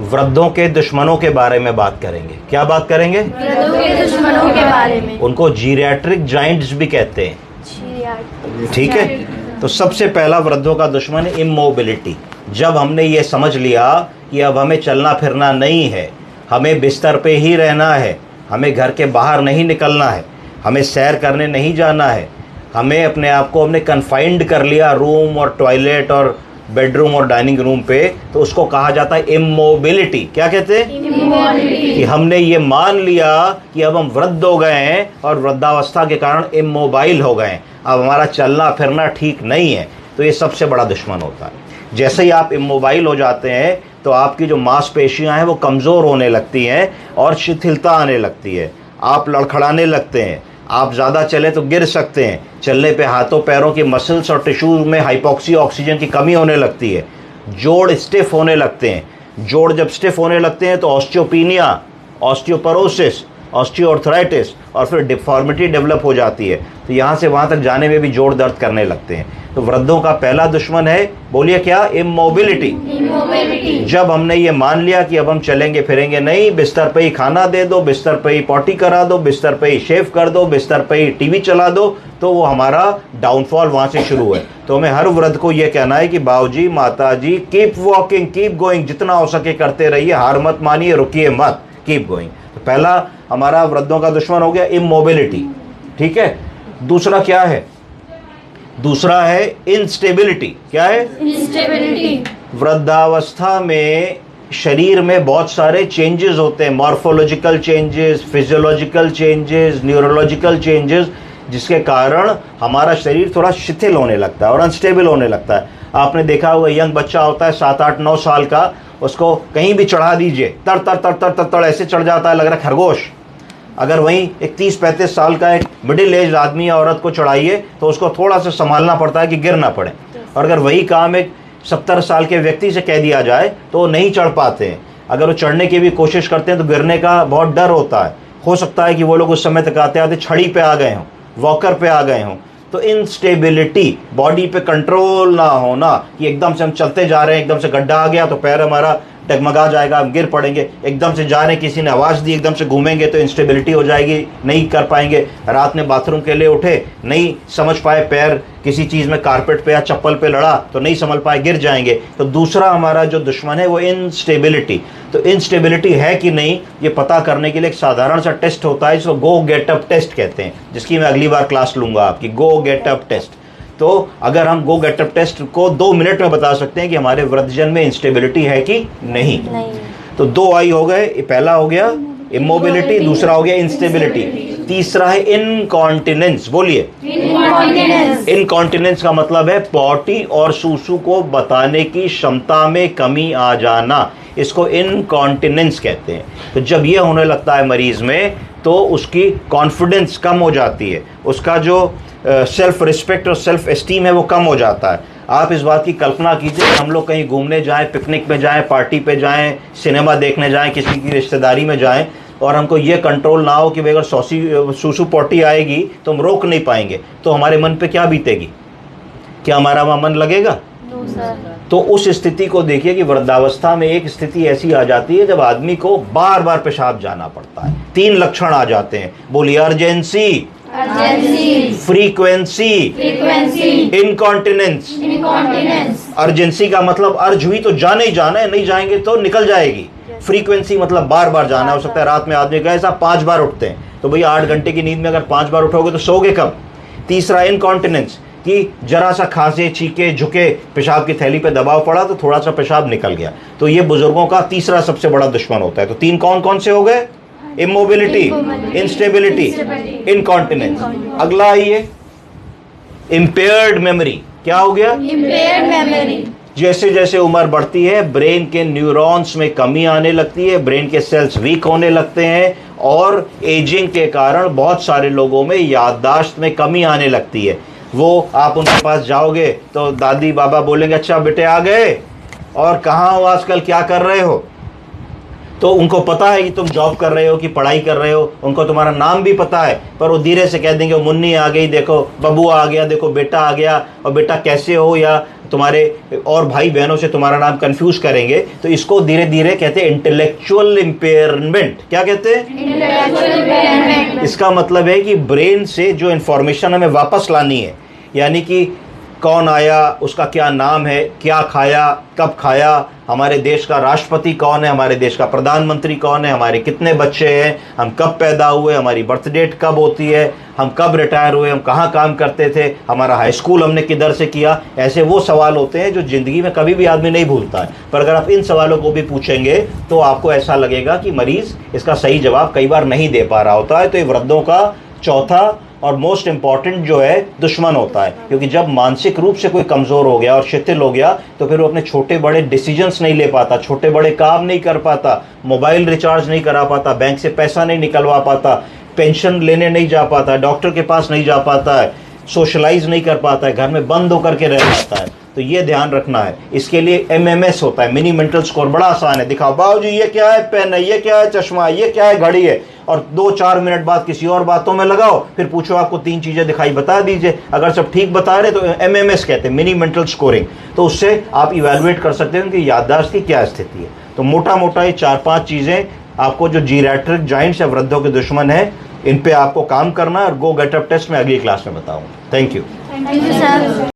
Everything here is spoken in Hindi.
वृद्धों के दुश्मनों के बारे में बात करेंगे। क्या बात करेंगे? वृद्धों के दुश्मनों के बारे में। उनको जीरियाट्रिक जाइंट्स भी कहते हैं। ठीक है, तो सबसे पहला वृद्धों का दुश्मन इमोबिलिटी। जब हमने ये समझ लिया कि अब हमें चलना फिरना नहीं है, हमें बिस्तर पे ही रहना है, हमें घर के बाहर नहीं निकलना है, हमें सैर करने नहीं जाना है, हमें अपने आप को हमने कन्फाइंड कर लिया रूम और टॉयलेट और बेडरूम और डाइनिंग रूम पे, तो उसको कहा जाता है इमोबिलिटी। क्या कहते हैं? इमोबिलिटी। कि हमने ये मान लिया कि अब हम वृद्ध हो गए हैं और वृद्धावस्था के कारण इमोबाइल हो गए हैं, अब हमारा चलना फिरना ठीक नहीं है। तो ये सबसे बड़ा दुश्मन होता है। जैसे ही आप इमोबाइल हो जाते हैं तो आपकी जो मांसपेशियां हैं वो कमज़ोर होने लगती हैं और शिथिलता आने लगती है, आप लड़खड़ाने लगते हैं, आप ज़्यादा चले तो गिर सकते हैं, चलने पे हाथों पैरों की मसल्स और टिश्यूज में हाइपोक्सी ऑक्सीजन की कमी होने लगती है, जोड़ स्टिफ होने लगते हैं। जोड़ जब स्टिफ होने लगते हैं तो ऑस्टियोपीनिया, ऑस्टियोपोरोसिस, ऑस्टियोआर्थराइटिस और फिर डिफॉर्मिटी डेवलप हो जाती है। तो यहाँ से वहाँ तक जाने में भी जोड़ दर्द करने लगते हैं। तो वृद्धों का पहला दुश्मन है, बोलिए क्या? इमोबिलिटी। इमोबिलिटी। जब हमने ये मान लिया कि अब हम चलेंगे फिरेंगे नहीं, बिस्तर पे ही खाना दे दो, बिस्तर पे ही पॉटी करा दो, बिस्तर पे ही शेव कर दो, बिस्तर पे ही टीवी चला दो, तो वो हमारा डाउनफॉल वहाँ से शुरू है। तो हमें हर वृद्ध को ये कहना है कि बाबूजी, माताजी, कीप वॉकिंग, कीप गोइंग, जितना हो सके करते रहिए, हार मत मानिए, रुकिए मत, कीप गोइंग। तो पहला हमारा वृद्धों का दुश्मन हो गया इमोबिलिटी। ठीक है, दूसरा क्या है? दूसरा है इंस्टेबिलिटी। क्या है? इंस्टेबिलिटी। वृद्धावस्था में शरीर में बहुत सारे चेंजेस होते हैं, morphological changes, physiological changes, neurological changes, जिसके कारण हमारा शरीर थोड़ा शिथिल होने लगता है और अनस्टेबल होने लगता है। आपने देखा होगा, यंग बच्चा होता है 7, 8, 9 साल का, उसको कहीं भी चढ़ा दीजिए, तर तर तर तर तर तर ऐसे चढ़ जाता है, लग रहा है खरगोश। अगर वहीं एक 30-35 साल का एक मिडिल एज आदमी या औरत को चढ़ाइए तो उसको थोड़ा सा संभालना पड़ता है कि गिर ना पड़े। और अगर वही काम एक 70 साल के व्यक्ति से कह दिया जाए तो वो नहीं चढ़ पाते हैं। अगर वो चढ़ने की भी कोशिश करते हैं तो गिरने का बहुत डर होता है। हो सकता है कि वो लोग उस समय तक आते आते छड़ी पे आ गए हों, वॉकर पे आ गए हों। तो इंस्टेबिलिटी, बॉडी पे कंट्रोल ना होना, कि एकदम से हम चलते जा रहे हैं, एकदम से गड्ढा आ गया तो पैर हमारा डगमगा जाएगा, हम गिर पड़ेंगे, एकदम से जा रहे हैं, किसी ने आवाज़ दी, एकदम से घूमेंगे तो इंस्टेबिलिटी हो जाएगी, नहीं कर पाएंगे। रात में बाथरूम के लिए उठे, नहीं समझ पाए, पैर किसी चीज़ में कारपेट पे या चप्पल पे लड़ा तो नहीं समझ पाए, गिर जाएंगे। तो दूसरा हमारा जो दुश्मन है वो इंस्टेबिलिटी। तो इंस्टेबिलिटी है कि नहीं, ये पता करने के लिए एक साधारण सा टेस्ट होता है, जिसको गो गेट अप टेस्ट कहते हैं, जिसकी मैं अगली बार क्लास लूँगा आपकी, गो गेट अप टेस्ट। तो अगर हम गो गेट अप टेस्ट को 2 मिनट में बता सकते हैं कि हमारे वृद्धजन में इंस्टेबिलिटी है कि नहीं। तो 2 आई हो गए, पहला हो गया इमोबिलिटी, दूसरा हो गया इंस्टेबिलिटी, तीसरा है इनकॉन्टिनेंस। बोलिए इनकॉन्टिनेंस। इनकॉन्टिनेंस का मतलब है पॉटी और सूसू को बताने की क्षमता में कमी आ जाना, इसको इनकॉन्टिनेंस कहते हैं। तो जब ये होने लगता है मरीज में तो उसकी कॉन्फिडेंस कम हो जाती है, उसका जो सेल्फ रिस्पेक्ट और सेल्फ एस्टीम है वो कम हो जाता है। आप इस बात की कल्पना कीजिए, हम लोग कहीं घूमने जाएं, पिकनिक में जाएं, पार्टी पे जाएं, सिनेमा देखने जाएं, किसी की रिश्तेदारी में जाएं, और हमको ये कंट्रोल ना हो कि अगर सूसू पॉटी आएगी तो हम रोक नहीं पाएंगे, तो हमारे मन पे क्या बीतेगी? क्या हमारा वहाँ मन लगेगा? तो उस स्थिति को देखिए कि वृद्धावस्था में एक स्थिति ऐसी आ जाती है जब आदमी को बार बार पेशाब जाना पड़ता है। 3 लक्षण आ जाते हैं, बोलिए, अर्जेंसी, फ्रीक्वेंसी, इनकॉन्टिनेंस। अर्जेंसी का मतलब अर्ज हुई तो जाना ही जाना है, नहीं जाएंगे तो निकल जाएगी। फ्रीक्वेंसी मतलब बार बार जाना, हो सकता है रात में आदमी कहे साहब 5 बार उठते हैं, तो भैया 8 घंटे की नींद में अगर 5 बार उठोगे तो सोगे कब? तीसरा इनकॉन्टिनेंस, कि जरा सा खांसे, छीके, झुके, पेशाब की थैली पे दबाव पड़ा तो थोड़ा सा पेशाब निकल गया। तो ये बुजुर्गों का तीसरा सबसे बड़ा दुश्मन होता है। तो 3 कौन कौन से हो गए? Immobility, instability, incontinence. अगला आइए, इम्पेयर्ड मेमोरी। क्या हो गया? Impaired memory. जैसे जैसे उम्र बढ़ती है ब्रेन के न्यूरॉन्स में कमी आने लगती है, ब्रेन के सेल्स वीक होने लगते हैं, और एजिंग के कारण बहुत सारे लोगों में याददाश्त में कमी आने लगती है। वो आप उनके पास जाओगे तो दादी बाबा बोलेंगे, अच्छा बेटे आ गए, और कहाँ हो आजकल, क्या कर रहे हो? तो तो उनको पता है कि तुम जॉब कर रहे हो कि पढ़ाई कर रहे हो, उनको तुम्हारा नाम भी पता है, पर वो धीरे से कह देंगे मुन्नी आ गई, देखो बबू आ गया, देखो बेटा आ गया, और बेटा कैसे हो, या तुम्हारे और भाई बहनों से तुम्हारा नाम कंफ्यूज करेंगे। तो इसको धीरे धीरे कहते हैं इंटेलेक्चुअल इम्पेयरमेंट। क्या कहते हैं? Intellectual impairment. इसका मतलब है कि ब्रेन से जो इंफॉर्मेशन हमें वापस लानी है, यानी कि कौन आया, उसका क्या नाम है, क्या खाया, कब खाया, हमारे देश का राष्ट्रपति कौन है, हमारे देश का प्रधानमंत्री कौन है, हमारे कितने बच्चे हैं, हम कब पैदा हुए, हमारी बर्थ डेट कब होती है, हम कब रिटायर हुए, हम कहाँ काम करते थे, हमारा हाई स्कूल हमने किधर से किया। ऐसे वो सवाल होते हैं जो ज़िंदगी में कभी भी आदमी नहीं भूलता है, पर अगर आप इन सवालों को भी पूछेंगे तो आपको ऐसा लगेगा कि मरीज़ इसका सही जवाब कई बार नहीं दे पा रहा होता है। तो ये वृद्धों का चौथा और मोस्ट इम्पॉर्टेंट जो है दुश्मन होता है, क्योंकि जब मानसिक रूप से कोई कमज़ोर हो गया और शिथिल हो गया तो फिर वो अपने छोटे बड़े डिसीजंस नहीं ले पाता, छोटे बड़े काम नहीं कर पाता, मोबाइल रिचार्ज नहीं करा पाता, बैंक से पैसा नहीं निकलवा पाता, पेंशन लेने नहीं जा पाता, डॉक्टर के पास नहीं जा पाता है, सोशलाइज नहीं कर पाता है, घर में बंद होकर के रह जाता है। तो ये ध्यान रखना है। इसके लिए MMS होता है, मिनी मेंटल स्कोर। बड़ा आसान है, दिखाओ बाबू जी ये क्या है, पेन है, ये क्या है, चश्मा है, ये क्या है, घड़ी है, और 2-4 मिनट बाद किसी और बातों में लगाओ, फिर पूछो आपको 3 चीज़ें दिखाई, बता दीजिए। अगर सब ठीक बता रहे तो MMS कहते हैं, मिनी मेंटल स्कोरिंग। तो उससे आप इवेलुएट कर सकते हैं उनकी याददाश्त की क्या स्थिति है। तो मोटा मोटा ये 4-5 चीज़ें आपको जो जीरैट्रिक जॉइंट्स या वृद्धों के दुश्मन है, इन पे आपको काम करना है, और गो गेट अप टेस्ट में अगली क्लास में बताऊंगा। Thank you. Thank you, sir.